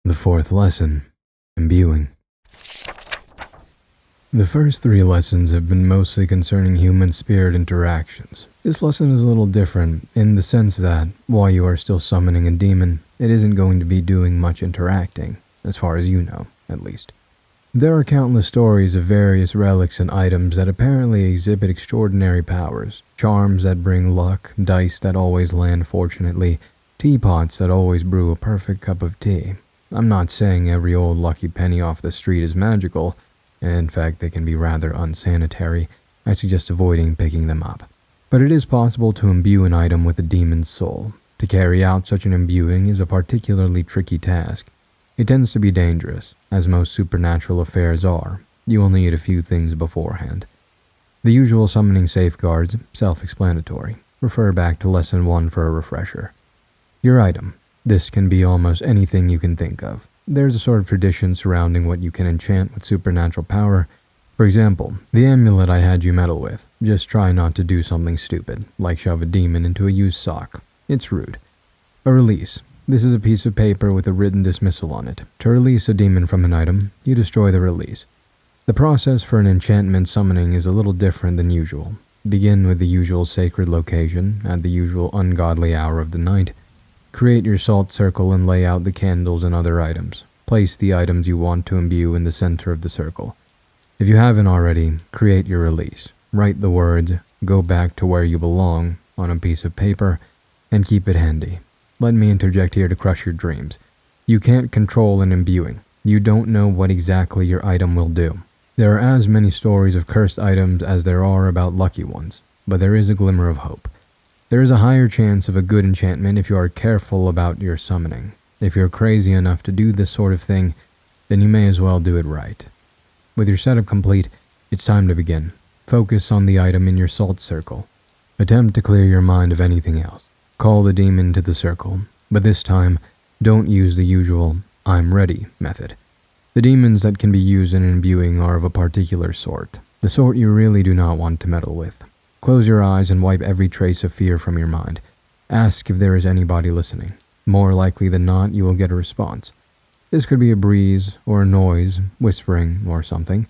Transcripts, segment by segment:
The fourth lesson, imbuing. The first three lessons have been mostly concerning human-spirit interactions. This lesson is a little different in the sense that, while you are still summoning a demon, it isn't going to be doing much interacting, as far as you know, at least. There are countless stories of various relics and items that apparently exhibit extraordinary powers, charms that bring luck, dice that always land fortunately, teapots that always brew a perfect cup of tea. I'm not saying every old lucky penny off the street is magical. In fact, they can be rather unsanitary. I suggest avoiding picking them up. But it is possible to imbue an item with a demon's soul. To carry out such an imbuing is a particularly tricky task. It tends to be dangerous, as most supernatural affairs are. You will need a few things beforehand. The usual summoning safeguards, self-explanatory. Refer back to Lesson 1 for a refresher. Your item. This can be almost anything you can think of. There's a sort of tradition surrounding what you can enchant with supernatural power. For example, the amulet I had you meddle with. Just try not to do something stupid, like shove a demon into a used sock. It's rude. A release. This is a piece of paper with a written dismissal on it. To release a demon from an item, you destroy the release. The process for an enchantment summoning is a little different than usual. Begin with the usual sacred location, at the usual ungodly hour of the night. Create your salt circle and lay out the candles and other items. Place the items you want to imbue in the center of the circle. If you haven't already, create your release. Write the words, "Go back to where you belong," on a piece of paper, and keep it handy. Let me interject here to crush your dreams. You can't control an imbuing. You don't know what exactly your item will do. There are as many stories of cursed items as there are about lucky ones, but there is a glimmer of hope. There is a higher chance of a good enchantment if you are careful about your summoning. If you're crazy enough to do this sort of thing, then you may as well do it right. With your setup complete, it's time to begin. Focus on the item in your salt circle. Attempt to clear your mind of anything else. Call the demon to the circle, but this time, don't use the usual "I'm ready" method. The demons that can be used in imbuing are of a particular sort, the sort you really do not want to meddle with. Close your eyes and wipe every trace of fear from your mind. Ask if there is anybody listening. More likely than not, you will get a response. This could be a breeze, or a noise, whispering, or something.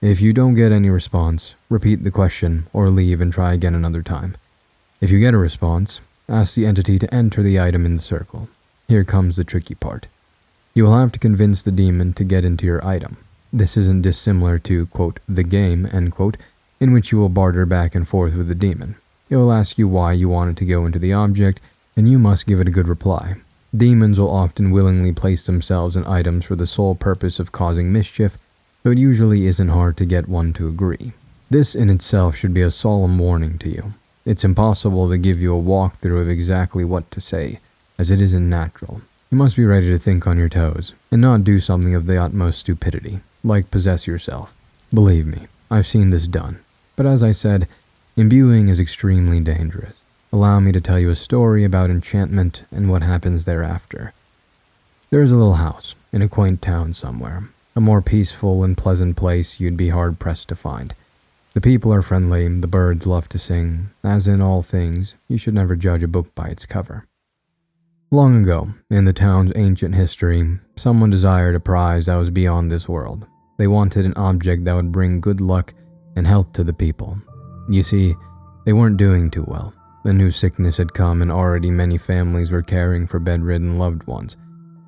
If you don't get any response, repeat the question, or leave and try again another time. If you get a response, ask the entity to enter the item in the circle. Here comes the tricky part. You will have to convince the demon to get into your item. This isn't dissimilar to, quote, the game, end quote, in which you will barter back and forth with the demon. It will ask you why you want it to go into the object, and you must give it a good reply. Demons will often willingly place themselves in items for the sole purpose of causing mischief, though it usually isn't hard to get one to agree. This in itself should be a solemn warning to you. It's impossible to give you a walkthrough of exactly what to say, as it isn't natural. You must be ready to think on your toes, and not do something of the utmost stupidity, like possess yourself. Believe me, I've seen this done. But as I said, imbuing is extremely dangerous. Allow me to tell you a story about enchantment and what happens thereafter. There is a little house in a quaint town somewhere, a more peaceful and pleasant place you'd be hard-pressed to find. The people are friendly, the birds love to sing. As in all things, you should never judge a book by its cover. Long ago, in the town's ancient history, someone desired a prize that was beyond this world. They wanted an object that would bring good luck and health to the people. You see, they weren't doing too well. A new sickness had come and already many families were caring for bedridden loved ones.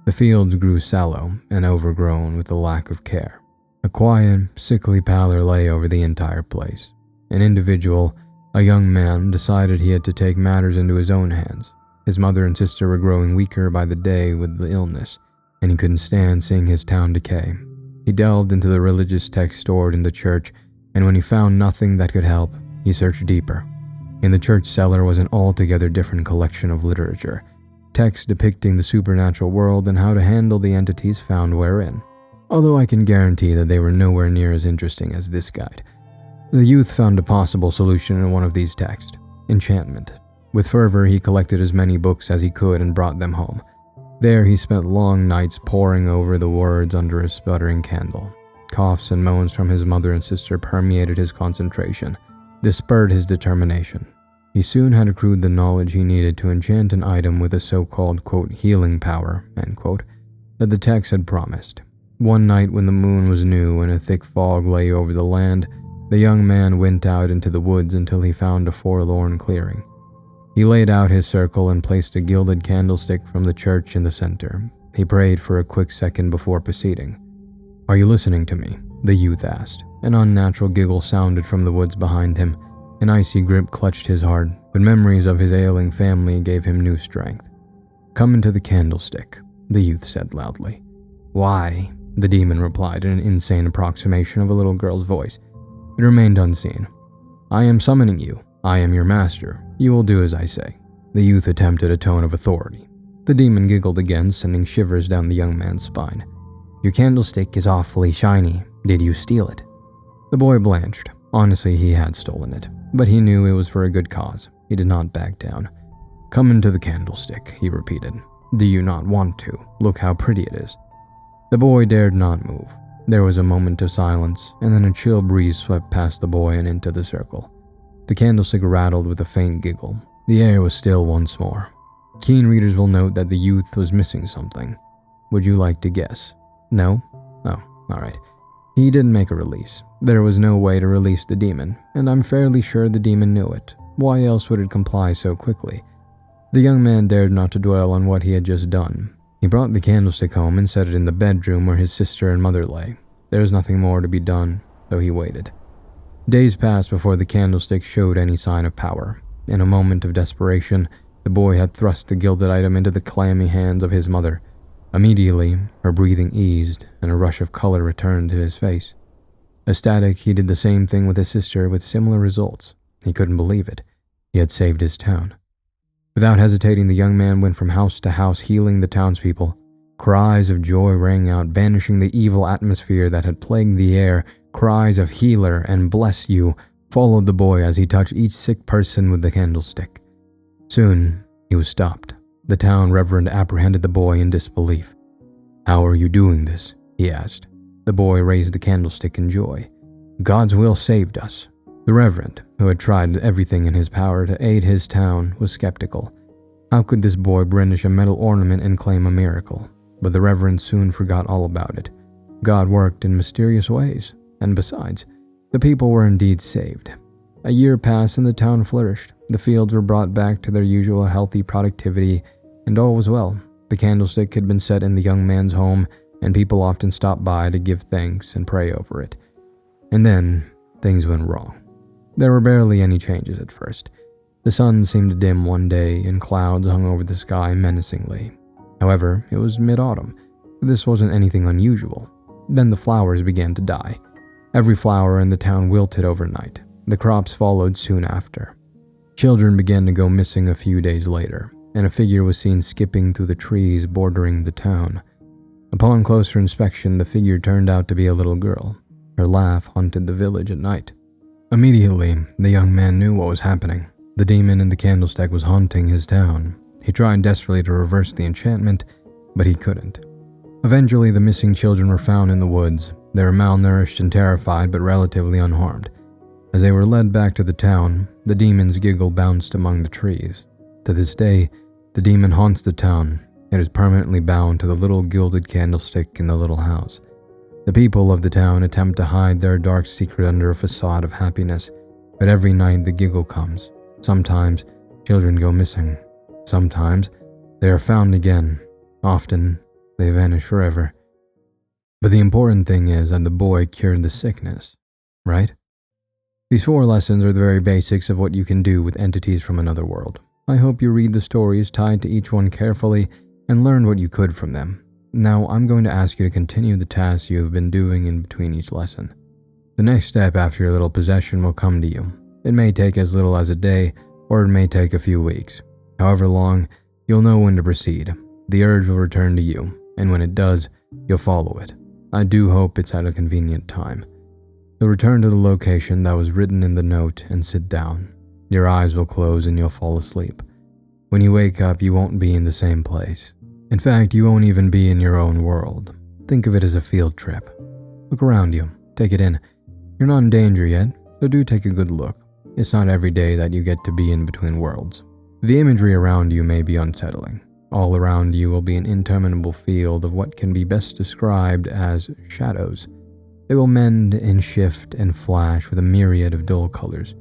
The fields grew sallow and overgrown with the lack of care. A quiet, sickly pallor lay over the entire place. An individual, a young man, decided he had to take matters into his own hands. His mother and sister were growing weaker by the day with the illness, and he couldn't stand seeing his town decay. He delved into the religious text stored in the church, and when he found nothing that could help, he searched deeper. In the church cellar was an altogether different collection of literature, texts depicting the supernatural world and how to handle the entities found wherein. Although I can guarantee that they were nowhere near as interesting as this guide. The youth found a possible solution in one of these texts, enchantment. With fervor, he collected as many books as he could and brought them home. There he spent long nights poring over the words under a sputtering candle. Coughs and moans from his mother and sister permeated his concentration. This spurred his determination. He soon had accrued the knowledge he needed to enchant an item with a so-called, quote, healing power, end quote. that the text had promised. One night when the moon was new and a thick fog lay over the land, the young man went out into the woods until he found a forlorn clearing. He laid out his circle and placed a gilded candlestick from the church in the center. He prayed for a quick second before proceeding. "Are you listening to me?" the youth asked. An unnatural giggle sounded from the woods behind him. An icy grip clutched his heart, but memories of his ailing family gave him new strength. "Come into the candlestick," the youth said loudly. "Why?" the demon replied in an insane approximation of a little girl's voice. It remained unseen. "I am summoning you. I am your master. You will do as I say." The youth attempted a tone of authority. The demon giggled again, sending shivers down the young man's spine. "Your candlestick is awfully shiny. Did you steal it?" The boy blanched. Honestly, he had stolen it, but he knew it was for a good cause. He did not back down. "Come into the candlestick," he repeated. "Do you not want to? Look how pretty it is." The boy dared not move. There was a moment of silence, and then a chill breeze swept past the boy and into the circle. The candlestick rattled with a faint giggle. The air was still once more. Keen readers will note that the youth was missing something. Would you like to guess? No? Oh, alright. He didn't make a release. There was no way to release the demon, and I'm fairly sure the demon knew it. Why else would it comply so quickly? The young man dared not to dwell on what he had just done. He brought the candlestick home and set it in the bedroom where his sister and mother lay. There was nothing more to be done, so he waited. Days passed before the candlestick showed any sign of power. In a moment of desperation, the boy had thrust the gilded item into the clammy hands of his mother. Immediately, her breathing eased, and a rush of color returned to his face. Ecstatic, he did the same thing with his sister with similar results. He couldn't believe it. He had saved his town. Without hesitating, the young man went from house to house healing the townspeople. Cries of joy rang out, banishing the evil atmosphere that had plagued the air. Cries of "healer" and "bless you" followed the boy as he touched each sick person with the candlestick. Soon, he was stopped. The town reverend apprehended the boy in disbelief. "How are you doing this?" he asked. The boy raised the candlestick in joy. "God's will saved us." The reverend, who had tried everything in his power to aid his town, was skeptical. How could this boy brandish a metal ornament and claim a miracle? But the reverend soon forgot all about it. God worked in mysterious ways, and besides, the people were indeed saved. A year passed and the town flourished. The fields were brought back to their usual healthy productivity, and all was well. The candlestick had been set in the young man's home, and people often stopped by to give thanks and pray over it. And then, things went wrong. There were barely any changes at first. The sun seemed dim one day, and clouds hung over the sky menacingly. However, it was mid-autumn. This wasn't anything unusual. Then the flowers began to die. Every flower in the town wilted overnight. The crops followed soon after. Children began to go missing a few days later, and a figure was seen skipping through the trees bordering the town. Upon closer inspection, the figure turned out to be a little girl. Her laugh haunted the village at night. Immediately, the young man knew what was happening. The demon in the candlestick was haunting his town. He tried desperately to reverse the enchantment, but he couldn't. Eventually, the missing children were found in the woods. They were malnourished and terrified, but relatively unharmed. As they were led back to the town, the demon's giggle bounced among the trees. To this day, the demon haunts the town. It is permanently bound to the little gilded candlestick in the little house. The people of the town attempt to hide their dark secret under a facade of happiness, but every night the giggle comes. Sometimes, children go missing. Sometimes, they are found again. Often, they vanish forever. But the important thing is that the boy cured the sickness, right? These 4 lessons are the very basics of what you can do with entities from another world. I hope you read the stories tied to each one carefully and learned what you could from them. Now, I'm going to ask you to continue the tasks you have been doing in between each lesson. The next step after your little possession will come to you. It may take as little as a day, or it may take a few weeks. However long, you'll know when to proceed. The urge will return to you, and when it does, you'll follow it. I do hope it's at a convenient time. So return to the location that was written in the note and sit down. Your eyes will close and you'll fall asleep. When you wake up, you won't be in the same place. In fact, you won't even be in your own world. Think of it as a field trip. Look around you. Take it in. You're not in danger yet, so do take a good look. It's not every day that you get to be in between worlds. The imagery around you may be unsettling. All around you will be an interminable field of what can be best described as shadows. They will mend and shift and flash with a myriad of dull colors.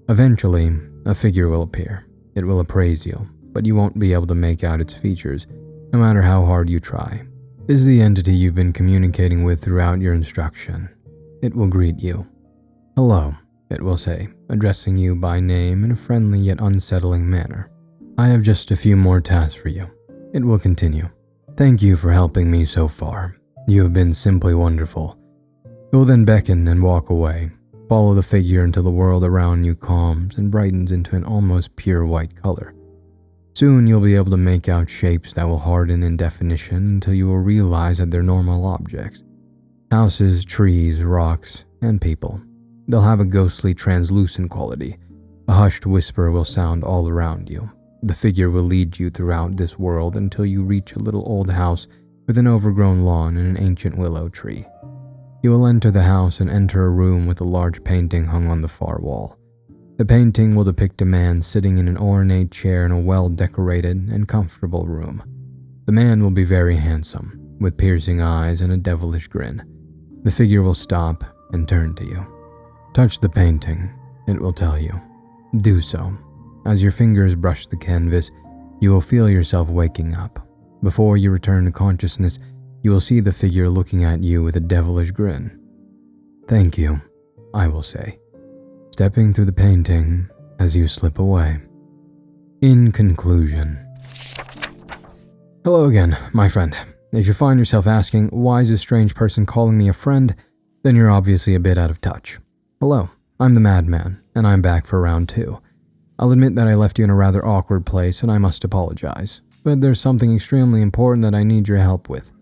Eventually, a figure will appear. It will appraise you, but you won't be able to make out its features, no matter how hard you try. This is the entity you've been communicating with throughout your instruction. It will greet you. "Hello," it will say, addressing you by name in a friendly yet unsettling manner. "I have just a few more tasks for you." It will continue. "Thank you for helping me so far. You have been simply wonderful." It will then beckon and walk away. Follow the figure until the world around you calms and brightens into an almost pure white color. Soon you'll be able to make out shapes that will harden in definition until you will realize that they're normal objects. Houses, trees, rocks, and people. They'll have a ghostly translucent quality. A hushed whisper will sound all around you. The figure will lead you throughout this world until you reach a little old house with an overgrown lawn and an ancient willow tree. You will enter the house and enter a room with a large painting hung on the far wall. The painting will depict a man sitting in an ornate chair in a well-decorated and comfortable room. The man will be very handsome, with piercing eyes and a devilish grin. The figure will stop and turn to you. "Touch the painting," it will tell you. Do so. As your fingers brush the canvas, you will feel yourself waking up. Before you return to consciousness, you will see the figure looking at you with a devilish grin. "Thank you," I will say, stepping through the painting as you slip away. In conclusion. Hello again, my friend. If you find yourself asking, why is this strange person calling me a friend, then you're obviously a bit out of touch. Hello, I'm the Madman, and I'm back for round 2. I'll admit that I left you in a rather awkward place, and I must apologize. But there's something extremely important that I need your help with.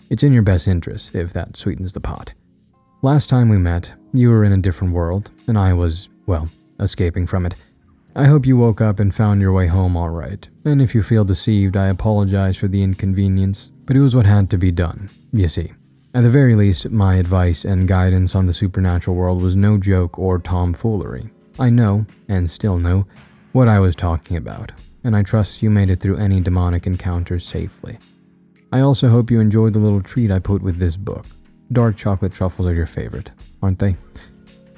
It's in your best interest, if that sweetens the pot. Last time we met, you were in a different world, and I was, well, escaping from it. I hope you woke up and found your way home all right, and if you feel deceived, I apologize for the inconvenience, but it was what had to be done, you see. At the very least, my advice and guidance on the supernatural world was no joke or tomfoolery. I know, and still know, what I was talking about, and I trust you made it through any demonic encounters safely. I also hope you enjoyed the little treat I put with this book. Dark chocolate truffles are your favorite, aren't they?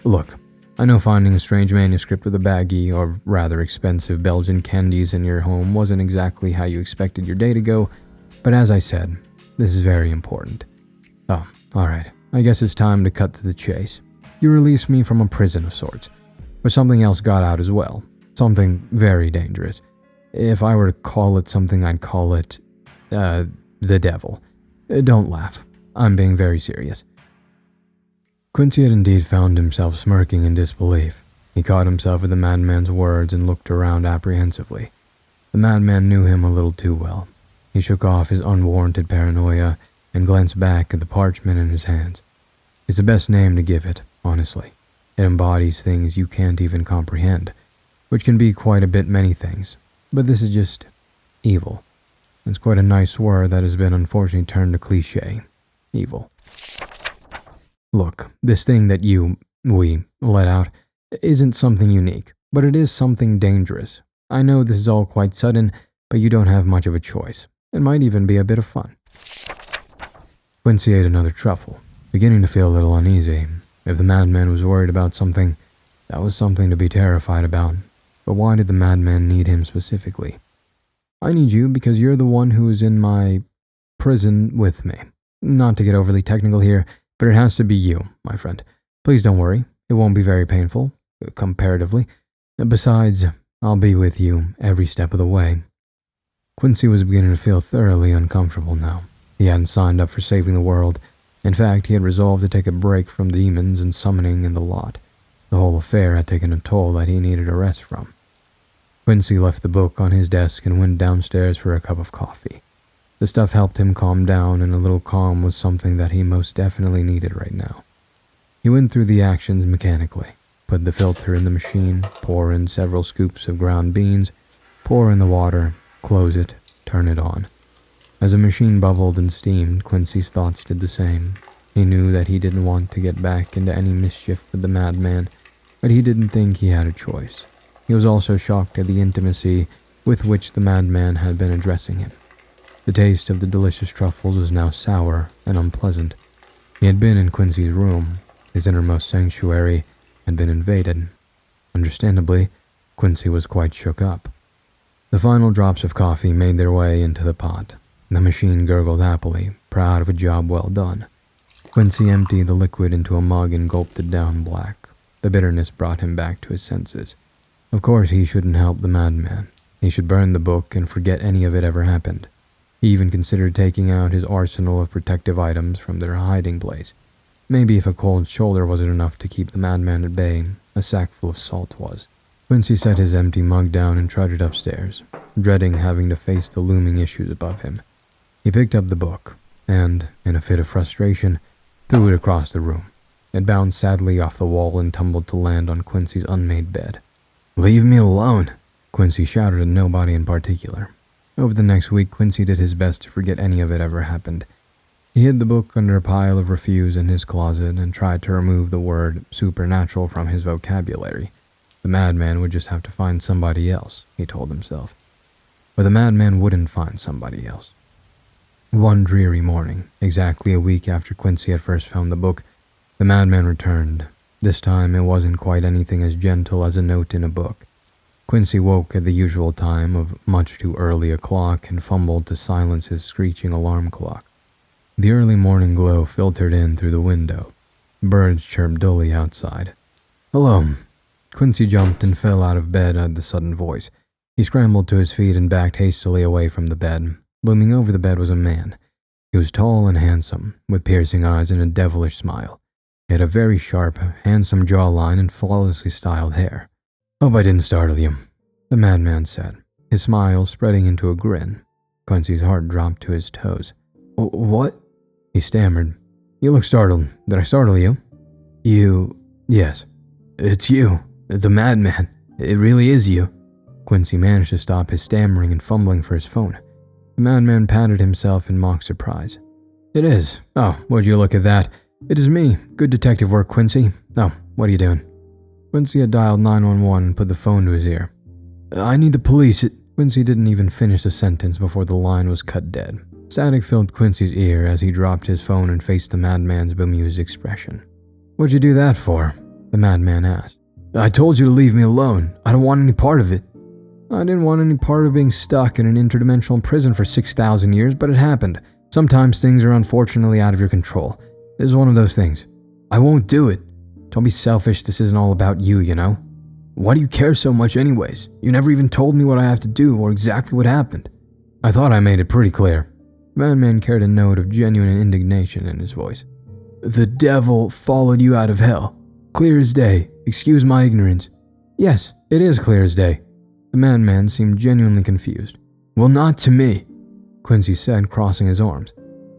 Look, I know finding a strange manuscript with a baggie of rather expensive Belgian candies in your home wasn't exactly how you expected your day to go, but as I said, this is very important. Oh, alright, I guess it's time to cut to the chase. You released me from a prison of sorts, but something else got out as well. Something very dangerous. If I were to call it something, I'd call it, the devil. Don't laugh. I'm being very serious. Quincy had indeed found himself smirking in disbelief. He caught himself at the madman's words and looked around apprehensively. The madman knew him a little too well. He shook off his unwarranted paranoia and glanced back at the parchment in his hands. It's the best name to give it, honestly. It embodies things you can't even comprehend, which can be quite a bit many things. But this is just evil. It's quite a nice word that has been unfortunately turned to cliché. Evil. Look, this thing that we let out isn't something unique, but it is something dangerous. I know this is all quite sudden, but you don't have much of a choice. It might even be a bit of fun. Quincy ate another truffle, beginning to feel a little uneasy. If the madman was worried about something, that was something to be terrified about. But why did the madman need him specifically? I need you because you're the one who is in my prison with me. Not to get overly technical here, but it has to be you, my friend. Please don't worry. It won't be very painful, comparatively. Besides, I'll be with you every step of the way. Quincy was beginning to feel thoroughly uncomfortable now. He hadn't signed up for saving the world. In fact, he had resolved to take a break from demons and summoning in the lot. The whole affair had taken a toll that he needed a rest from. Quincy left the book on his desk and went downstairs for a cup of coffee. The stuff helped him calm down, and a little calm was something that he most definitely needed right now. He went through the actions mechanically. Put the filter in the machine, pour in several scoops of ground beans, pour in the water, close it, turn it on. As the machine bubbled and steamed, Quincy's thoughts did the same. He knew that he didn't want to get back into any mischief with the madman, but he didn't think he had a choice. He was also shocked at the intimacy with which the madman had been addressing him. The taste of the delicious truffles was now sour and unpleasant. He had been in Quincy's room. His innermost sanctuary had been invaded. Understandably, Quincy was quite shook up. The final drops of coffee made their way into the pot. The machine gurgled happily, proud of a job well done. Quincy emptied the liquid into a mug and gulped it down black. The bitterness brought him back to his senses. Of course he shouldn't help the madman. He should burn the book and forget any of it ever happened. He even considered taking out his arsenal of protective items from their hiding place. Maybe if a cold shoulder wasn't enough to keep the madman at bay, a sack full of salt was. Quincy set his empty mug down and trudged upstairs, dreading having to face the looming issues above him. He picked up the book, and, in a fit of frustration, threw it across the room. It bounced sadly off the wall and tumbled to land on Quincy's unmade bed. "Leave me alone," Quincy shouted at nobody in particular. Over the next week, Quincy did his best to forget any of it ever happened. He hid the book under a pile of refuse in his closet and tried to remove the word supernatural from his vocabulary. The madman would just have to find somebody else, he told himself. But the madman wouldn't find somebody else. One dreary morning, exactly a week after Quincy had first found the book, the madman returned. This time it wasn't quite anything as gentle as a note in a book. Quincy woke at the usual time of much too early a clock and fumbled to silence his screeching alarm clock. The early morning glow filtered in through the window. Birds chirped dully outside. "Hello." Quincy jumped and fell out of bed at the sudden voice. He scrambled to his feet and backed hastily away from the bed. Looming over the bed was a man. He was tall and handsome, with piercing eyes and a devilish smile. He had a very sharp, handsome jawline and flawlessly styled hair. "Hope I didn't startle you," the madman said, his smile spreading into a grin. Quincy's heart dropped to his toes. "What?" he stammered. "You look startled. Did I startle you?" Yes. It's you. The madman. It really is you." Quincy managed to stop his stammering and fumbling for his phone. The madman patted himself in mock surprise. "It is. Oh, would you look at that? It is me. Good detective work, Quincy. Oh, what are you doing?" Quincy had dialed 911 and put the phone to his ear. "I need the police." Quincy didn't even finish the sentence before the line was cut dead. Static filled Quincy's ear as he dropped his phone and faced the madman's bemused expression. "What'd you do that for?" the madman asked. "I told you to leave me alone. I don't want any part of it." "I didn't want any part of being stuck in an interdimensional prison for 6,000 years, but it happened. Sometimes things are unfortunately out of your control. This is one of those things." "I won't do it." "Don't be selfish, this isn't all about you, you know." "Why do you care so much anyways? You never even told me what I have to do or exactly what happened." "I thought I made it pretty clear." The madman carried a note of genuine indignation in his voice. "The devil followed you out of hell. Clear as day. Excuse my ignorance." "Yes, it is clear as day." The madman seemed genuinely confused. "Well, not to me," Quincy said, crossing his arms.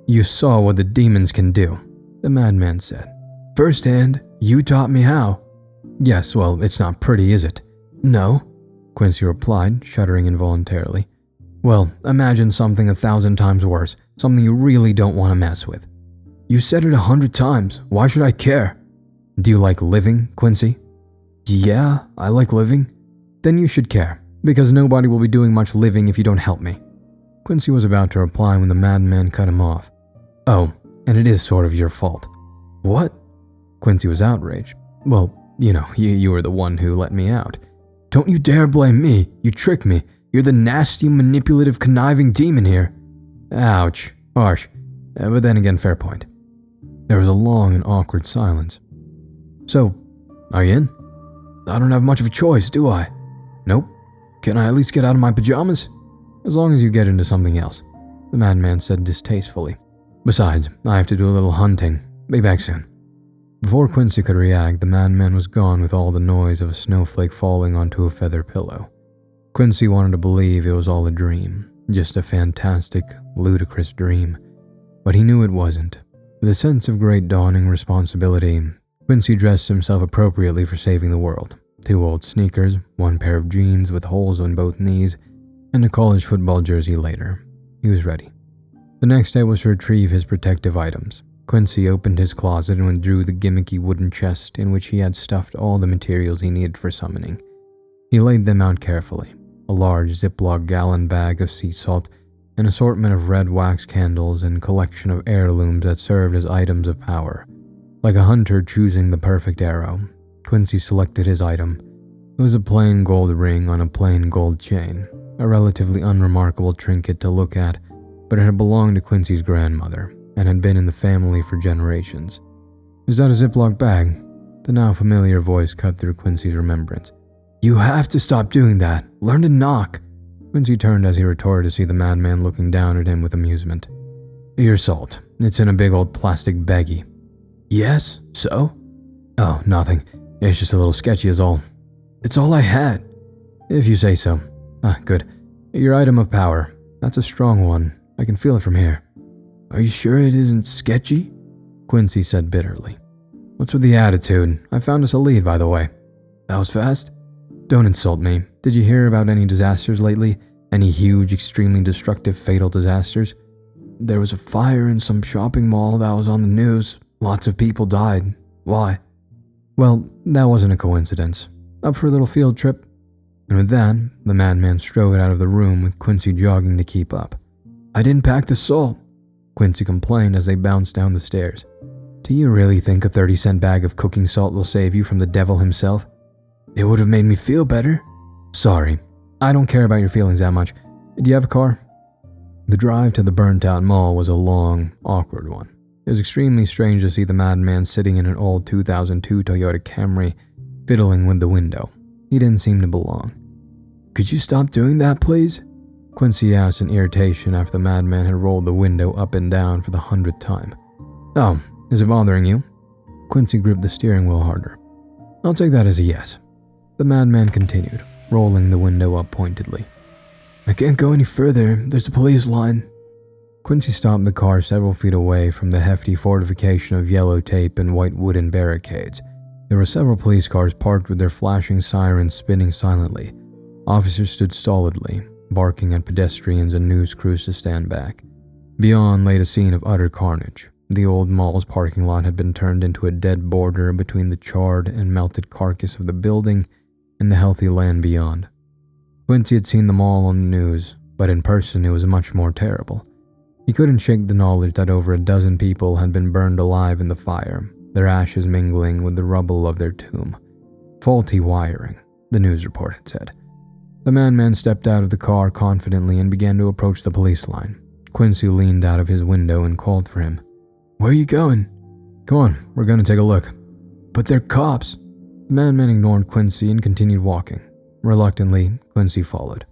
"You saw what the demons can do," the madman said. "Firsthand, you taught me how." "Yes, well, it's not pretty, is it?" "No," Quincy replied, shuddering involuntarily. "Well, imagine something 1,000 times worse, something you really don't want to mess with." "You said it 100 times. Why should I care?" "Do you like living, Quincy?" "Yeah, I like living." "Then you should care, because nobody will be doing much living if you don't help me." Quincy was about to reply when the madman cut him off. "Oh, and it is sort of your fault." "What?" Quincy was outraged. "Well, you were the one who let me out." "Don't you dare blame me. You tricked me. You're the nasty, manipulative, conniving demon here." "Ouch. Harsh. But then again, fair point." There was a long and awkward silence. "So, are you in?" "I don't have much of a choice, do I?" "Nope." "Can I at least get out of my pajamas?" "As long as you get into something else," the madman said distastefully. "Besides, I have to do a little hunting. Be back soon." Before Quincy could react, the madman was gone with all the noise of a snowflake falling onto a feather pillow. Quincy wanted to believe it was all a dream, just a fantastic, ludicrous dream. But he knew it wasn't. With a sense of great dawning responsibility, Quincy dressed himself appropriately for saving the world. 2 old sneakers, 1 pair of jeans with holes on both knees, and a college football jersey later. He was ready. The next step was to retrieve his protective items. Quincy opened his closet and withdrew the gimmicky wooden chest in which he had stuffed all the materials he needed for summoning. He laid them out carefully: a large Ziploc gallon bag of sea salt, an assortment of red wax candles and collection of heirlooms that served as items of power. Like a hunter choosing the perfect arrow, Quincy selected his item. It was a plain gold ring on a plain gold chain, a relatively unremarkable trinket to look at, but it had belonged to Quincy's grandmother and had been in the family for generations. "Is that a Ziploc bag?" The now familiar voice cut through Quincy's remembrance. "You have to stop doing that. Learn to knock." Quincy turned as he retorted to see the madman looking down at him with amusement. "Your salt. It's in a big old plastic baggie." "Yes? So?" "Oh, nothing. It's just a little sketchy is all." "It's all I had." "If you say so." "Ah, good. Your item of power. That's a strong one. I can feel it from here." "Are you sure it isn't sketchy?" Quincy said bitterly. "What's with the attitude? I found us a lead, by the way." "That was fast?" "Don't insult me. Did you hear about any disasters lately? Any huge, extremely destructive, fatal disasters?" "There was a fire in some shopping mall that was on the news. Lots of people died. Why?" "Well, that wasn't a coincidence. Up for a little field trip?" And with that, the madman strode out of the room with Quincy jogging to keep up. "I didn't pack the salt," Quincy complained as they bounced down the stairs. "Do you really think a 30-cent bag of cooking salt will save you from the devil himself?" "It would have made me feel better." "Sorry. I don't care about your feelings that much. Do you have a car?" The drive to the burnt-out mall was a long, awkward one. It was extremely strange to see the madman sitting in an old 2002 Toyota Camry, fiddling with the window. He didn't seem to belong. "Could you stop doing that, please?" Quincy asked in irritation after the madman had rolled the window up and down for the 100th time. "Oh, is it bothering you?" Quincy gripped the steering wheel harder. "I'll take that as a yes." The madman continued, rolling the window up pointedly. "I can't go any further. There's a police line." Quincy stopped the car several feet away from the hefty fortification of yellow tape and white wooden barricades. There were several police cars parked with their flashing sirens spinning silently. Officers stood stolidly, barking at pedestrians and news crews to stand back. Beyond lay a scene of utter carnage. The old mall's parking lot had been turned into a dead border between the charred and melted carcass of the building and the healthy land beyond. Quincy had seen the mall on the news, but in person it was much more terrible. He couldn't shake the knowledge that over a dozen people had been burned alive in the fire, their ashes mingling with the rubble of their tomb. Faulty wiring, the news report had said. The madman stepped out of the car confidently and began to approach the police line. Quincy leaned out of his window and called for him. "Where are you going?" "Come on, we're going to take a look." "But they're cops." The madman ignored Quincy and continued walking. Reluctantly, Quincy followed.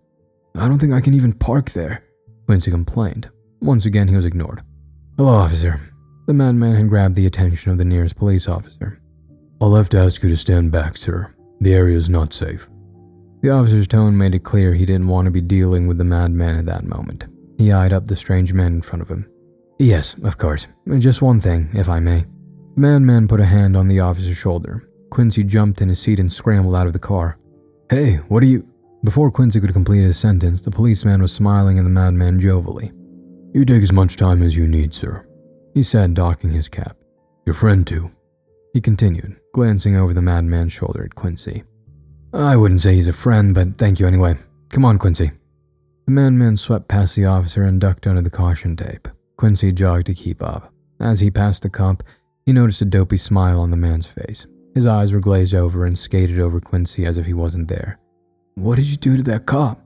"I don't think I can even park there," Quincy complained. Once again, he was ignored. "Hello, officer." The madman had grabbed the attention of the nearest police officer. "I'll have to ask you to stand back, sir. The area is not safe." The officer's tone made it clear he didn't want to be dealing with the madman at that moment. He eyed up the strange man in front of him. "Yes, of course. Just one thing, if I may." The madman put a hand on the officer's shoulder. Quincy jumped in his seat and scrambled out of the car. "Hey, what are you—" Before Quincy could complete his sentence, the policeman was smiling at the madman jovially. "You take as much time as you need, sir," he said, docking his cap. "Your friend, too," he continued, glancing over the madman's shoulder at Quincy. "I wouldn't say he's a friend, but thank you anyway. Come on, Quincy." The madman swept past the officer and ducked under the caution tape. Quincy jogged to keep up. As he passed the cop, he noticed a dopey smile on the man's face. His eyes were glazed over and skated over Quincy as if he wasn't there. "What did you do to that cop?"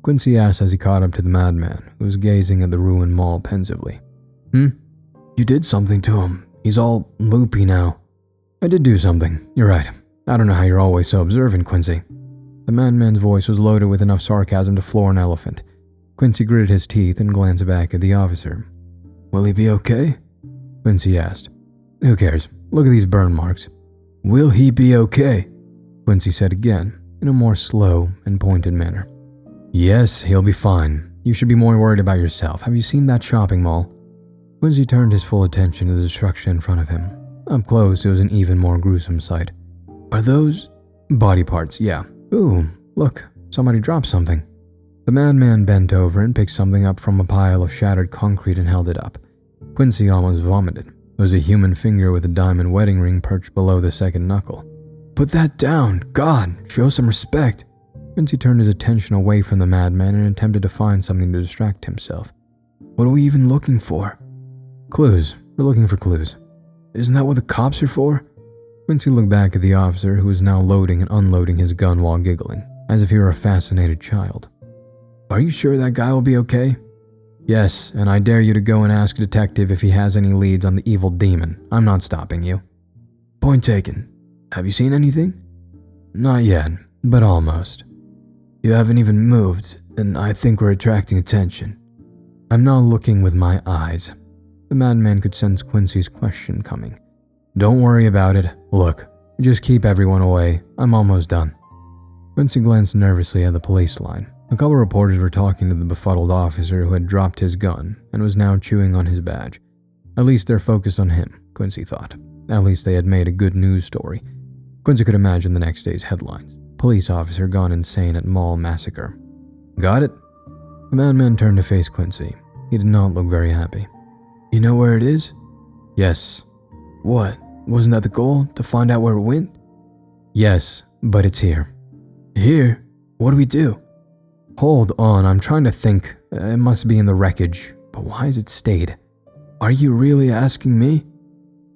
Quincy asked as he caught up to the madman, who was gazing at the ruined mall pensively. "You did something to him. He's all loopy now." "I did do something. You're right. I don't know how you're always so observant, Quincy." The madman's voice was loaded with enough sarcasm to floor an elephant. Quincy gritted his teeth and glanced back at the officer. "Will he be okay?" Quincy asked. "Who cares? Look at these burn marks." "Will he be okay?" Quincy said again, in a more slow and pointed manner. "Yes, he'll be fine. You should be more worried about yourself. Have you seen that shopping mall?" Quincy turned his full attention to the destruction in front of him. Up close, it was an even more gruesome sight. "Are those—" "Body parts, yeah. Ooh, look, somebody dropped something." The madman bent over and picked something up from a pile of shattered concrete and held it up. Quincy almost vomited. It was a human finger with a diamond wedding ring perched below the second knuckle. "Put that down! God, show some respect!" Quincy turned his attention away from the madman and attempted to find something to distract himself. What are we even looking for? Clues. We're looking for clues. Isn't that what the cops are for? Quincy looked back at the officer who was now loading and unloading his gun while giggling, as if he were a fascinated child. Are you sure that guy will be okay? Yes, and I dare you to go and ask a detective if he has any leads on the evil demon. I'm not stopping you. Point taken. Have you seen anything? Not yet, but almost. You haven't even moved, and I think we're attracting attention. I'm not looking with my eyes. The madman could sense Quincy's question coming. Don't worry about it. Look, just keep everyone away. I'm almost done. Quincy glanced nervously at the police line. A couple of reporters were talking to the befuddled officer who had dropped his gun and was now chewing on his badge. At least they're focused on him, Quincy thought. At least they had made a good news story. Quincy could imagine the next day's headlines. Police officer gone insane at mall massacre. Got it? The madman turned to face Quincy. He did not look very happy. You know where it is? Yes. What? Wasn't that the goal? To find out where it went? Yes, but it's here. Here? What do we do? Hold on, I'm trying to think. It must be in the wreckage. But why has it stayed? Are you really asking me?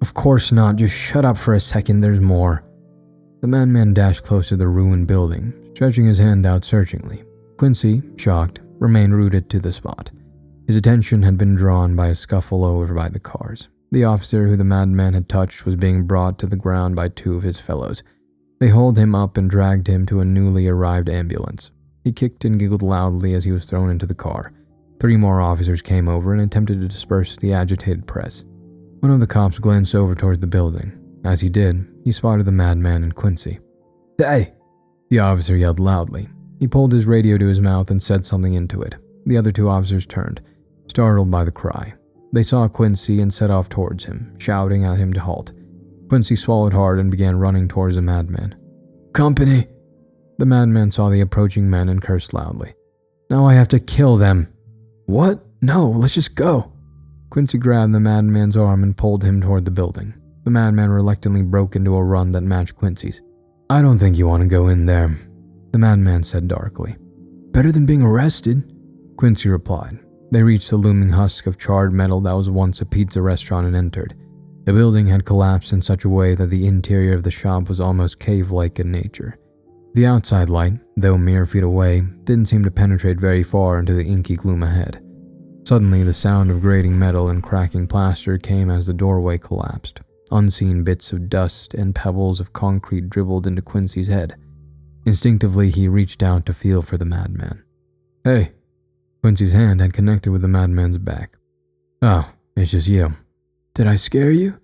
Of course not. Just shut up for a second. There's more. The madman dashed closer to the ruined building, stretching his hand out searchingly. Quincy, shocked, remained rooted to the spot. His attention had been drawn by a scuffle over by the cars. The officer who the madman had touched was being brought to the ground by two of his fellows. They hauled him up and dragged him to a newly arrived ambulance. He kicked and giggled loudly as he was thrown into the car. 3 more officers came over and attempted to disperse the agitated press. One of the cops glanced over towards the building. As he did, he spotted the madman and Quincy. Hey! The officer yelled loudly. He pulled his radio to his mouth and said something into it. The other 2 officers turned, startled by the cry. They saw Quincy and set off towards him, shouting at him to halt. Quincy swallowed hard and began running towards the madman. Company! The madman saw the approaching men and cursed loudly. Now I have to kill them. What? No, let's just go. Quincy grabbed the madman's arm and pulled him toward the building. The madman reluctantly broke into a run that matched Quincy's. I don't think you want to go in there, the madman said darkly. Better than being arrested, Quincy replied. They reached the looming husk of charred metal that was once a pizza restaurant and entered. The building had collapsed in such a way that the interior of the shop was almost cave-like in nature. The outside light, though mere feet away, didn't seem to penetrate very far into the inky gloom ahead. Suddenly, the sound of grating metal and cracking plaster came as the doorway collapsed. Unseen bits of dust and pebbles of concrete dribbled into Quincy's head. Instinctively, he reached out to feel for the madman. Hey! Quincy's hand had connected with the madman's back. Oh, it's just you. Did I scare you?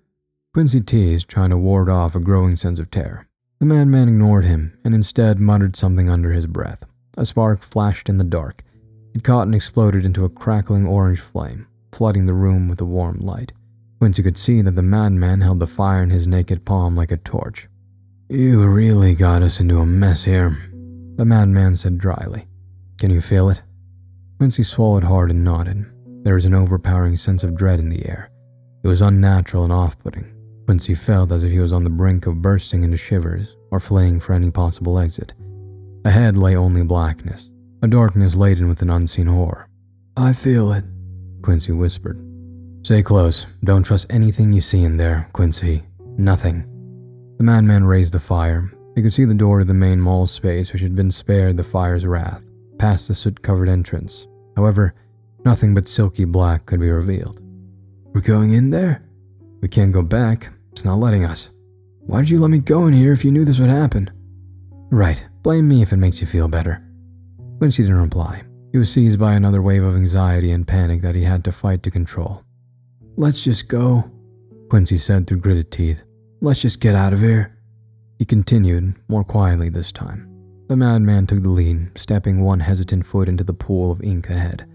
Quincy teased, trying to ward off a growing sense of terror. The madman ignored him and instead muttered something under his breath. A spark flashed in the dark. It caught and exploded into a crackling orange flame, flooding the room with a warm light. Quincy could see that the madman held the fire in his naked palm like a torch. You really got us into a mess here, the madman said dryly. Can you feel it? Quincy swallowed hard and nodded. There was an overpowering sense of dread in the air. It was unnatural and off-putting. Quincy felt as if he was on the brink of bursting into shivers or fleeing for any possible exit. Ahead lay only blackness, a darkness laden with an unseen horror. I feel it, Quincy whispered. Stay close. Don't trust anything you see in there, Quincy. Nothing. The madman raised the fire. He could see the door to the main mall space which had been spared the fire's wrath, past the soot-covered entrance. However, nothing but silky black could be revealed. We're going in there? We can't go back. It's not letting us. Why did you let me go in here if you knew this would happen? Right. Blame me if it makes you feel better. Quincy didn't reply. He was seized by another wave of anxiety and panic that he had to fight to control. Let's just go, Quincy said through gritted teeth. Let's just get out of here. He continued, more quietly this time. The madman took the lead, stepping one hesitant foot into the pool of ink ahead.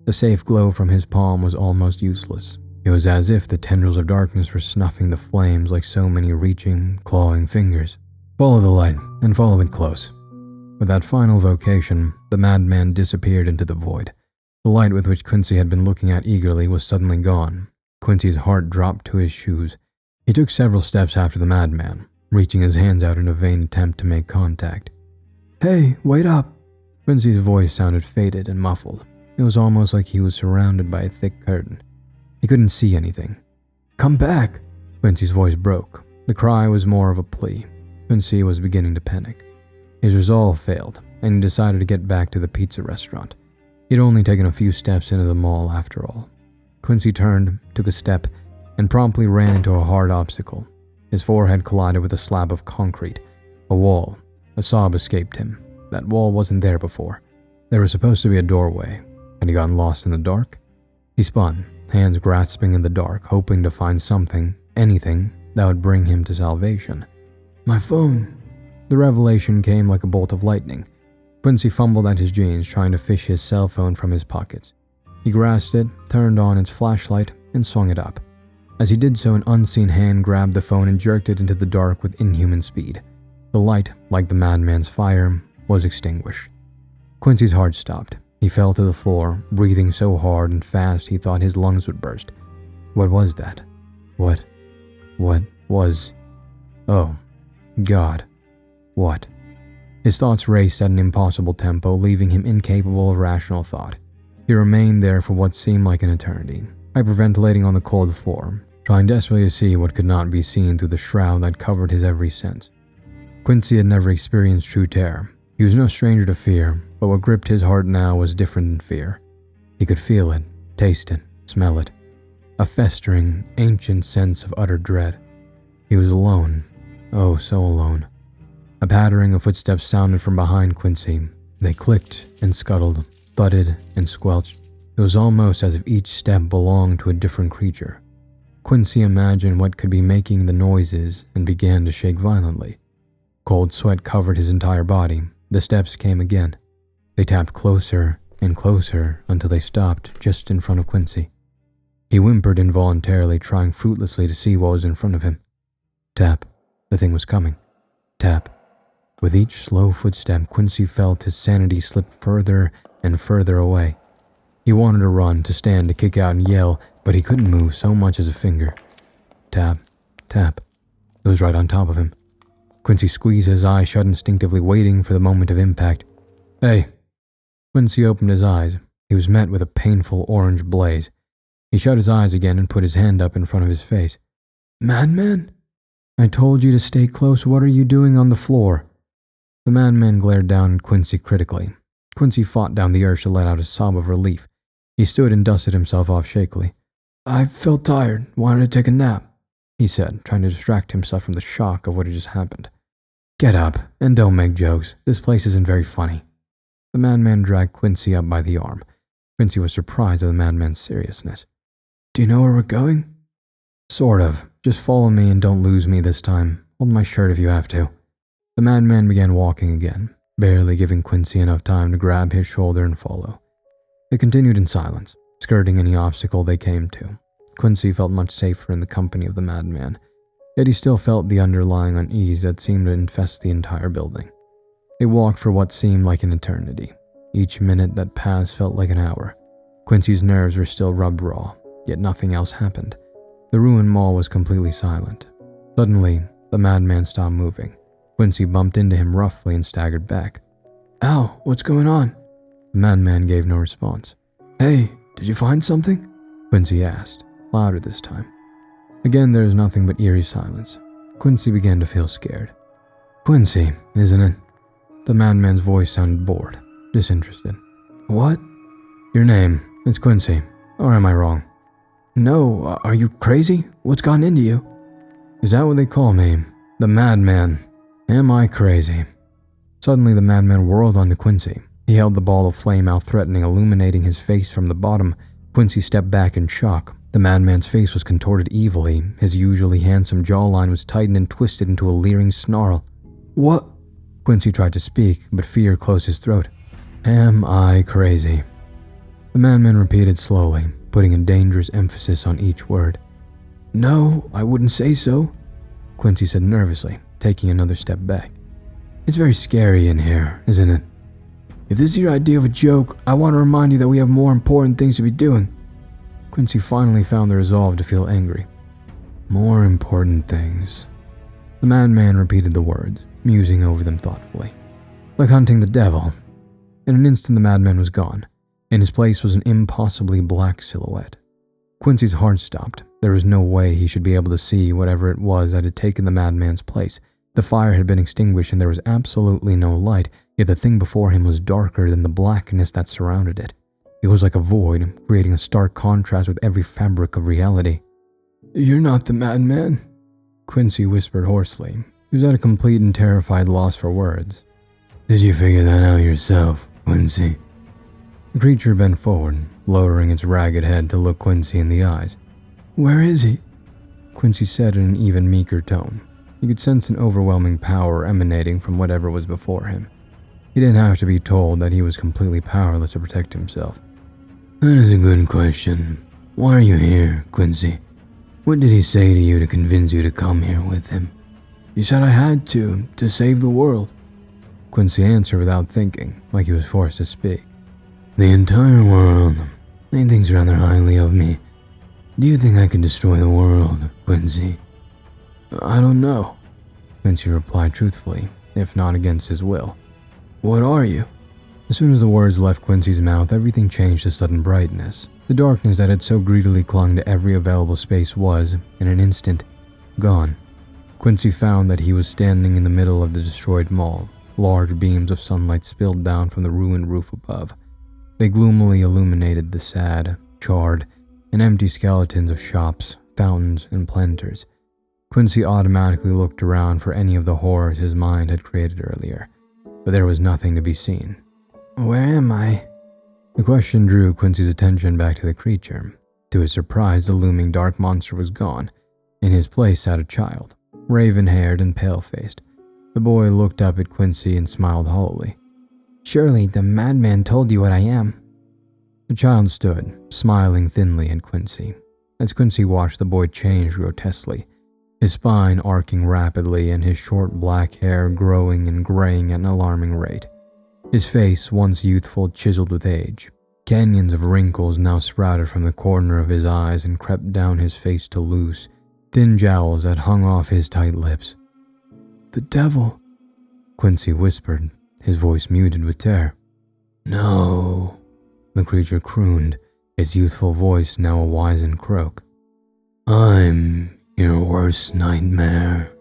The safe glow from his palm was almost useless. It was as if the tendrils of darkness were snuffing the flames like so many reaching, clawing fingers. Follow the light, and follow it close. With that final vocation, the madman disappeared into the void. The light with which Quincy had been looking at eagerly was suddenly gone. Quincy's heart dropped to his shoes. He took several steps after the madman, reaching his hands out in a vain attempt to make contact. Hey, wait up! Quincy's voice sounded faded and muffled. It was almost like he was surrounded by a thick curtain. He couldn't see anything. "Come back!" Quincy's voice broke. The cry was more of a plea. Quincy was beginning to panic. His resolve failed, and he decided to get back to the pizza restaurant. He'd only taken a few steps into the mall after all. Quincy turned, took a step, and promptly ran into a hard obstacle. His forehead collided with a slab of concrete, a wall. A sob escaped him. That wall wasn't there before. There was supposed to be a doorway. Had he gotten lost in the dark? He spun, hands grasping in the dark, hoping to find something, anything, that would bring him to salvation. "My phone!" The revelation came like a bolt of lightning. Quincy fumbled at his jeans, trying to fish his cell phone from his pockets. He grasped it, turned on its flashlight, and swung it up. As he did so, an unseen hand grabbed the phone and jerked it into the dark with inhuman speed. The light, like the madman's fire, was extinguished. Quincy's heart stopped. He fell to the floor, breathing so hard and fast he thought his lungs would burst. What was that? What was... Oh, God. What? His thoughts raced at an impossible tempo, leaving him incapable of rational thought. He remained there for what seemed like an eternity, hyperventilating on the cold floor, trying desperately to see what could not be seen through the shroud that covered his every sense. Quincy had never experienced true terror. He was no stranger to fear, but what gripped his heart now was different than fear. He could feel it, taste it, smell it. A festering, ancient sense of utter dread. He was alone. Oh, so alone. A pattering of footsteps sounded from behind Quincy. They clicked and scuttled, thudded and squelched. It was almost as if each step belonged to a different creature. Quincy imagined what could be making the noises and began to shake violently. Cold sweat covered his entire body. The steps came again. They tapped closer and closer until they stopped just in front of Quincy. He whimpered involuntarily, trying fruitlessly to see what was in front of him. Tap. The thing was coming. Tap. With each slow footstep, Quincy felt his sanity slip further and further away. He wanted to run, to stand, to kick out and yell, but he couldn't move so much as a finger. Tap. Tap. It was right on top of him. Quincy squeezed his eyes shut instinctively, waiting for the moment of impact. "Hey!" Quincy opened his eyes. He was met with a painful orange blaze. He shut his eyes again and put his hand up in front of his face. "Madman? I told you to stay close. What are you doing on the floor?" The madman glared down at Quincy critically. Quincy fought down the urge to let out a sob of relief. He stood and dusted himself off shakily. "I felt tired, wanted to take a nap," he said, trying to distract himself from the shock of what had just happened. "Get up, and don't make jokes. This place isn't very funny." The madman dragged Quincy up by the arm. Quincy was surprised at the madman's seriousness. "Do you know where we're going?" "Sort of. Just follow me and don't lose me this time. Hold my shirt if you have to." The madman began walking again, barely giving Quincy enough time to grab his shoulder and follow. They continued in silence, skirting any obstacle they came to. Quincy felt much safer in the company of the madman, yet he still felt the underlying unease that seemed to infest the entire building. They walked for what seemed like an eternity. Each minute that passed felt like an hour. Quincy's nerves were still rubbed raw, yet nothing else happened. The ruined mall was completely silent. Suddenly, the madman stopped moving. Quincy bumped into him roughly and staggered back. "Ow, what's going on?" The madman gave no response. "Hey, did you find something?" Quincy asked, louder this time. Again, there was nothing but eerie silence. Quincy began to feel scared. "Quincy, isn't it?" The madman's voice sounded bored, disinterested. "What?" "Your name. It's Quincy. Or am I wrong?" "No, are you crazy? What's gotten into you?" "Is that what they call me? The madman. Am I crazy?" Suddenly the madman whirled onto Quincy. He held the ball of flame out threatening, illuminating his face from the bottom. Quincy stepped back in shock. The madman's face was contorted evilly. His usually handsome jawline was tightened and twisted into a leering snarl. "What?" Quincy tried to speak, but fear closed his throat. "Am I crazy?" The madman repeated slowly, putting a dangerous emphasis on each word. "No, I wouldn't say so," Quincy said nervously, taking another step back. "It's very scary in here, isn't it? If this is your idea of a joke, I want to remind you that we have more important things to be doing." Quincy finally found the resolve to feel angry. "More important things." The madman repeated the words, musing over them thoughtfully. "Like hunting the devil." In an instant the madman was gone. In his place was an impossibly black silhouette. Quincy's heart stopped. There was no way he should be able to see whatever it was that had taken the madman's place. The fire had been extinguished and there was absolutely no light, yet the thing before him was darker than the blackness that surrounded it. It was like a void, creating a stark contrast with every fabric of reality. "You're not the madman," Quincy whispered hoarsely. He was at a complete and terrified loss for words. "Did you figure that out yourself, Quincy?" The creature bent forward, lowering its ragged head to look Quincy in the eyes. "Where is he?" Quincy said in an even meeker tone. He could sense an overwhelming power emanating from whatever was before him. He didn't have to be told that he was completely powerless to protect himself. "That is a good question. Why are you here, Quincy? What did he say to you to convince you to come here with him?" "He said I had to save the world." Quincy answered without thinking, like he was forced to speak. "The entire world. He thinks rather highly of me. Do you think I could destroy the world, Quincy?" "I don't know," Quincy replied truthfully, if not against his will. "What are you?" As soon as the words left Quincy's mouth, everything changed to sudden brightness. The darkness that had so greedily clung to every available space was, in an instant, gone. Quincy found that he was standing in the middle of the destroyed mall. Large beams of sunlight spilled down from the ruined roof above. They gloomily illuminated the sad, charred, and empty skeletons of shops, fountains, and planters. Quincy automatically looked around for any of the horrors his mind had created earlier, but there was nothing to be seen. "Where am I?" The question drew Quincy's attention back to the creature. To his surprise, the looming dark monster was gone. In his place sat a child, raven-haired and pale-faced. The boy looked up at Quincy and smiled hollowly. "Surely the madman told you what I am." The child stood, smiling thinly at Quincy. As Quincy watched the boy change grotesquely, his spine arcing rapidly and his short black hair growing and graying at an alarming rate. His face, once youthful, chiseled with age. Canyons of wrinkles now sprouted from the corner of his eyes and crept down his face to loose, thin jowls that hung off his tight lips. "The devil," Quincy whispered, his voice muted with terror. "No," the creature crooned, its youthful voice now a wizened croak. "I'm your worst nightmare."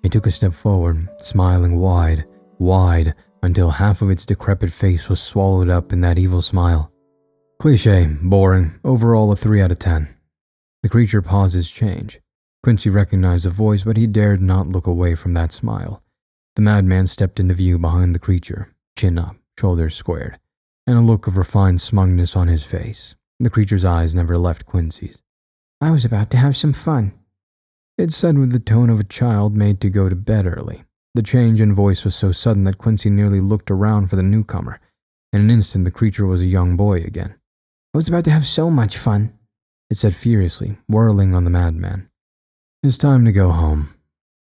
He took a step forward, smiling wide, until half of its decrepit face was swallowed up in that evil smile. Cliché, boring, overall a 3 out of 10. The creature paused his change. Quincy recognized the voice, but he dared not look away from that smile. The madman stepped into view behind the creature, chin up, shoulders squared, and a look of refined smugness on his face. The creature's eyes never left Quincy's. "I was about to have some fun," it said with the tone of a child made to go to bed early. The change in voice was so sudden that Quincy nearly looked around for the newcomer. In an instant, the creature was a young boy again. "I was about to have so much fun," it said furiously, whirling on the madman. "It's time to go home,"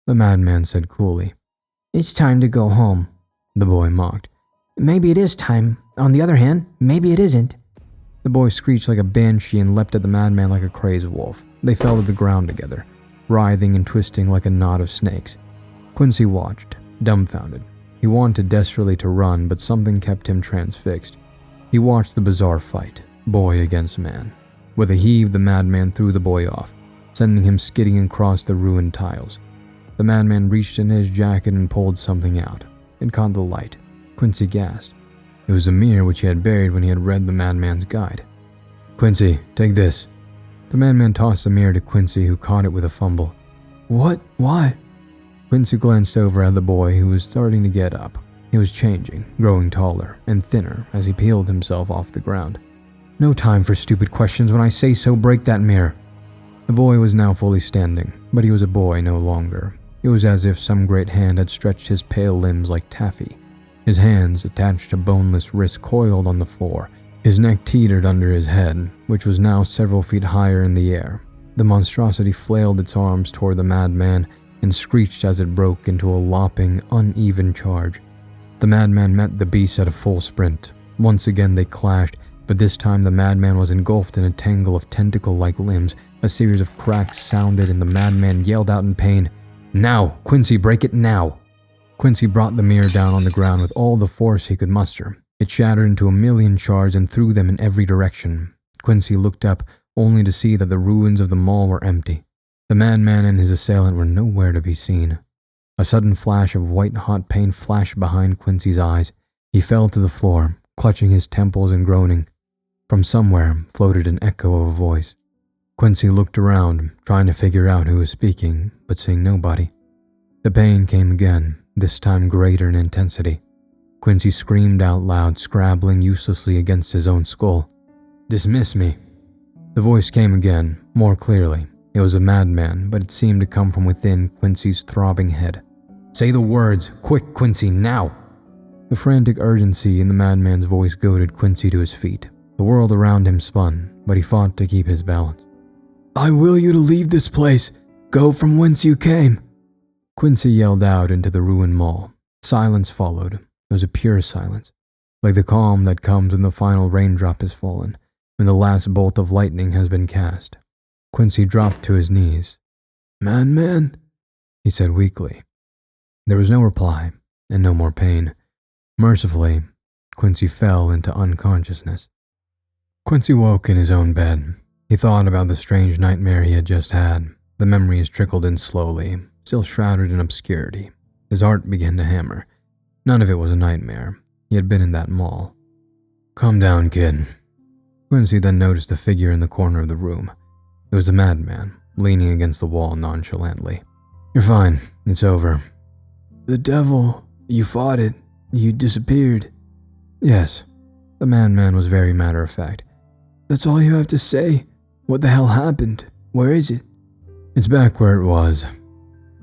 the madman said coolly. "It's time to go home," the boy mocked. "Maybe it is time. On the other hand, maybe it isn't." The boy screeched like a banshee and leapt at the madman like a crazed wolf. They fell to the ground together, writhing and twisting like a knot of snakes. Quincy watched, dumbfounded. He wanted desperately to run, but something kept him transfixed. He watched the bizarre fight, boy against man. With a heave, the madman threw the boy off, sending him skidding across the ruined tiles. The madman reached into his jacket and pulled something out. It caught the light. Quincy gasped. It was a mirror which he had buried when he had read the madman's guide. "Quincy, take this." The madman tossed the mirror to Quincy, who caught it with a fumble. "What? Why?" Quincy glanced over at the boy, who was starting to get up. He was changing, growing taller and thinner as he peeled himself off the ground. "No time for stupid questions. When I say so, break that mirror." The boy was now fully standing, but he was a boy no longer. It was as if some great hand had stretched his pale limbs like taffy. His hands, attached to boneless wrists, coiled on the floor. His neck teetered under his head, which was now several feet higher in the air. The monstrosity flailed its arms toward the madman and screeched as it broke into a lopping, uneven charge. The madman met the beast at a full sprint. Once again they clashed, but this time the madman was engulfed in a tangle of tentacle-like limbs. A series of cracks sounded and the madman yelled out in pain, "Now! Quincy, break it now!" Quincy brought the mirror down on the ground with all the force he could muster. It shattered into a million shards and threw them in every direction. Quincy looked up, only to see that the ruins of the mall were empty. The madman and his assailant were nowhere to be seen. A sudden flash of white-hot pain flashed behind Quincy's eyes. He fell to the floor, clutching his temples and groaning. From somewhere floated an echo of a voice. Quincy looked around, trying to figure out who was speaking, but seeing nobody. The pain came again, this time greater in intensity. Quincy screamed out loud, scrabbling uselessly against his own skull. "Dismiss me." The voice came again, more clearly. It was a madman, but it seemed to come from within Quincy's throbbing head. "Say the words, quick, Quincy, now!" The frantic urgency in the madman's voice goaded Quincy to his feet. The world around him spun, but he fought to keep his balance. "I will you to leave this place. Go from whence you came." Quincy yelled out into the ruined mall. Silence followed. It was a pure silence, like the calm that comes when the final raindrop has fallen, when the last bolt of lightning has been cast. Quincy dropped to his knees. "Madman," he said weakly. There was no reply, and no more pain. Mercifully, Quincy fell into unconsciousness. Quincy woke in his own bed. He thought about the strange nightmare he had just had. The memories trickled in slowly, still shrouded in obscurity. His heart began to hammer. None of it was a nightmare. He had been in that mall. "Calm down, kid." Quincy then noticed a figure in the corner of the room. It was a madman, leaning against the wall nonchalantly. "You're fine. It's over." "The devil. You fought it. You disappeared." "Yes." The madman was very matter-of-fact. "That's all you have to say? What the hell happened? Where is it?" "It's back where it was."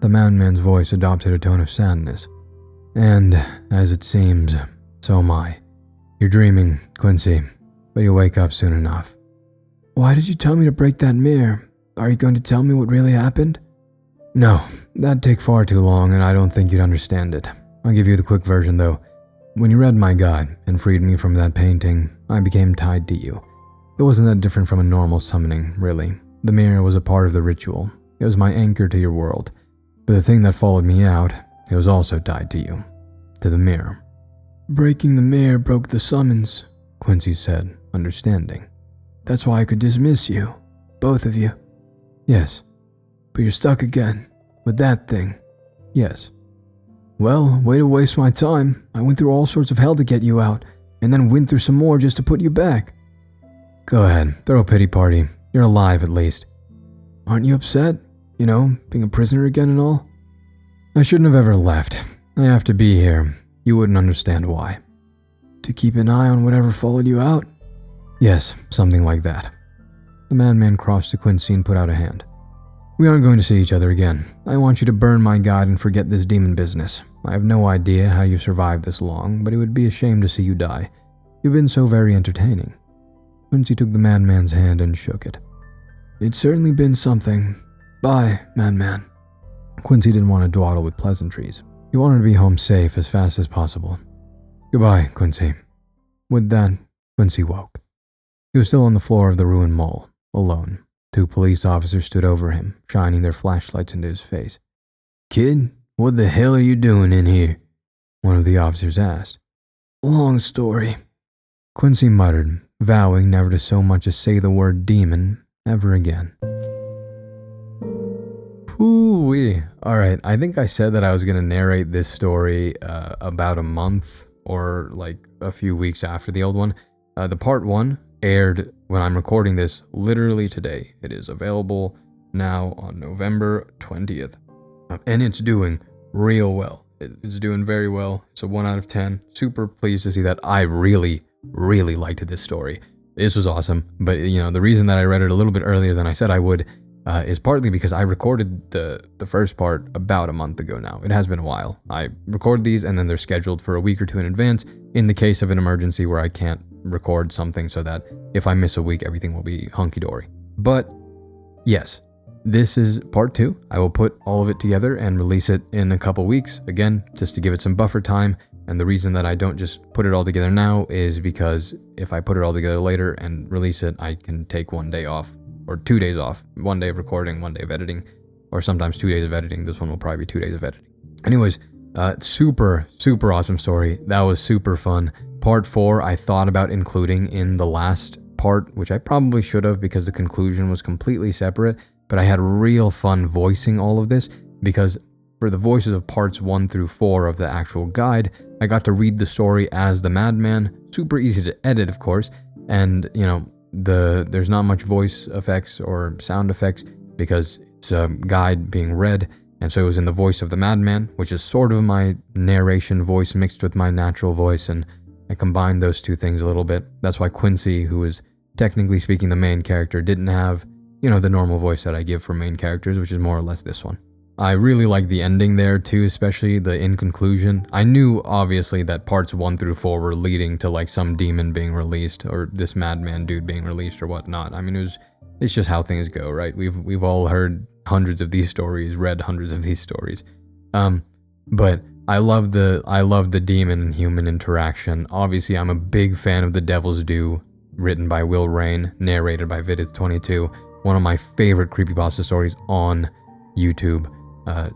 The madman's voice adopted a tone of sadness. "And, as it seems, so am I. You're dreaming, Quincy, but you'll wake up soon enough." "Why did you tell me to break that mirror? Are you going to tell me what really happened?" "No, that'd take far too long, and I don't think you'd understand it. I'll give you the quick version, though. When you read my guide and freed me from that painting, I became tied to you. It wasn't that different from a normal summoning, really. The mirror was a part of the ritual. It was my anchor to your world. But the thing that followed me out, it was also tied to you. To the mirror." "Breaking the mirror broke the summons," Quincy said, understanding. "That's why I could dismiss you. Both of you." "Yes." "But you're stuck again. With that thing." "Yes." "Well, way to waste my time. I went through all sorts of hell to get you out, and then went through some more just to put you back." "Go ahead, throw a pity party. You're alive at least." "Aren't you upset? You know, being a prisoner again and all?" "I shouldn't have ever left. I have to be here. You wouldn't understand why." "To keep an eye on whatever followed you out?" "Yes, something like that." The madman crossed to Quincy and put out a hand. "We aren't going to see each other again. I want you to burn my guide and forget this demon business. I have no idea how you survived this long, but it would be a shame to see you die. You've been so very entertaining." Quincy took the madman's hand and shook it. "It's certainly been something. Bye, madman." Quincy didn't want to dawdle with pleasantries. He wanted to be home safe as fast as possible. "Goodbye, Quincy." With that, Quincy woke. He was still on the floor of the ruined mall, alone. 2 police officers stood over him, shining their flashlights into his face. "Kid, what the hell are you doing in here?" one of the officers asked. "Long story," Quincy muttered, vowing never to so much as say the word demon ever again. Ooh-wee. Alright, I think I said that I was going to narrate this story about a month or like a few weeks after the old one. The part 1 aired when I'm recording this literally today. It is available now on November 20th. And it's doing real well. It's doing very well. It's a 1 out of 10. Super pleased to see that. I really liked this story. This was awesome. But, you know, the reason that I read it a little bit earlier than I said I would is partly because I recorded the first part about a month ago now. It has been a while. I record these and then they're scheduled for a week or 2 in advance in the case of an emergency where I can't record something, so that if I miss a week, everything will be hunky-dory. But yes, this is part 2. I will put all of it together and release it in a couple weeks, again, just to give it some buffer time. And the reason that I don't just put it all together now is because if I put it all together later and release it, I can take 1 day off, or 2 days off. 1 day of recording, 1 day of editing, or sometimes 2 days of editing. This one will probably be 2 days of editing. Anyways, super awesome story. That was super fun Part 4 I thought about including in the last part, which I probably should have because the conclusion was completely separate, but I had real fun voicing all of this because for the voices of parts 1 through 4 of the actual guide, I got to read the story as the Madman. Super easy to edit, of course, and there's not much voice effects or sound effects because it's a guide being read, and so it was in the voice of the Madman, which is sort of my narration voice mixed with my natural voice, and I combined those two things a little bit. That's why Quincy, who is technically speaking the main character, didn't have, the normal voice that I give for main characters, which is more or less this one. I really like the ending there too, especially the in conclusion. I knew obviously that parts 1 through 4 were leading to like some demon being released or this Madman dude being released or whatnot. I mean, it's just how things go, right? We've all heard hundreds of these stories, read hundreds of these stories. But I love the demon and human interaction. Obviously, I'm a big fan of The Devil's Due, written by Will Rain, narrated by Vidith22. One of my favorite creepypasta stories on YouTube.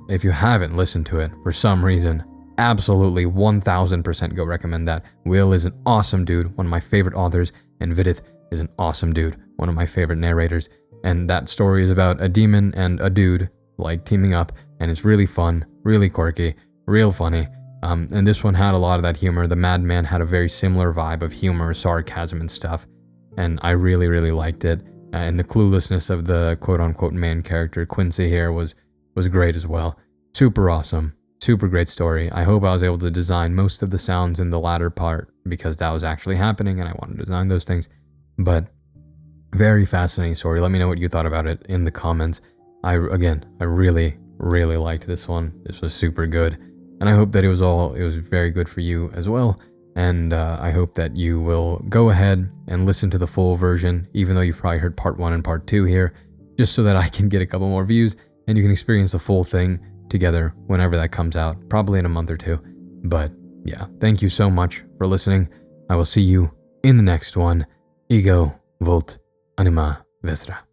If you haven't listened to it for some reason, absolutely 1000% go recommend that. Will is an awesome dude, one of my favorite authors, and Vidith is an awesome dude, one of my favorite narrators. And that story is about a demon and a dude like teaming up, and it's really fun, really quirky, real funny. And this one had a lot of that humor. The Madman had a very similar vibe of humor, sarcasm, and stuff, and I really, really liked it. And the cluelessness of the quote-unquote main character, Quincy here, was great as well. Super awesome. Super great story. I hope I was able to design most of the sounds in the latter part because that was actually happening and I wanted to design those things. But very fascinating story. Let me know what you thought about it in the comments. I really, really liked this one. This was super good. And I hope that it was very good for you as well. And I hope that you will go ahead and listen to the full version, even though you've probably heard part 1 and part 2 here, just so that I can get a couple more views and you can experience the full thing together whenever that comes out, probably in a month or two. But yeah, thank you so much for listening. I will see you in the next one. Ego Volt Anima Vestra.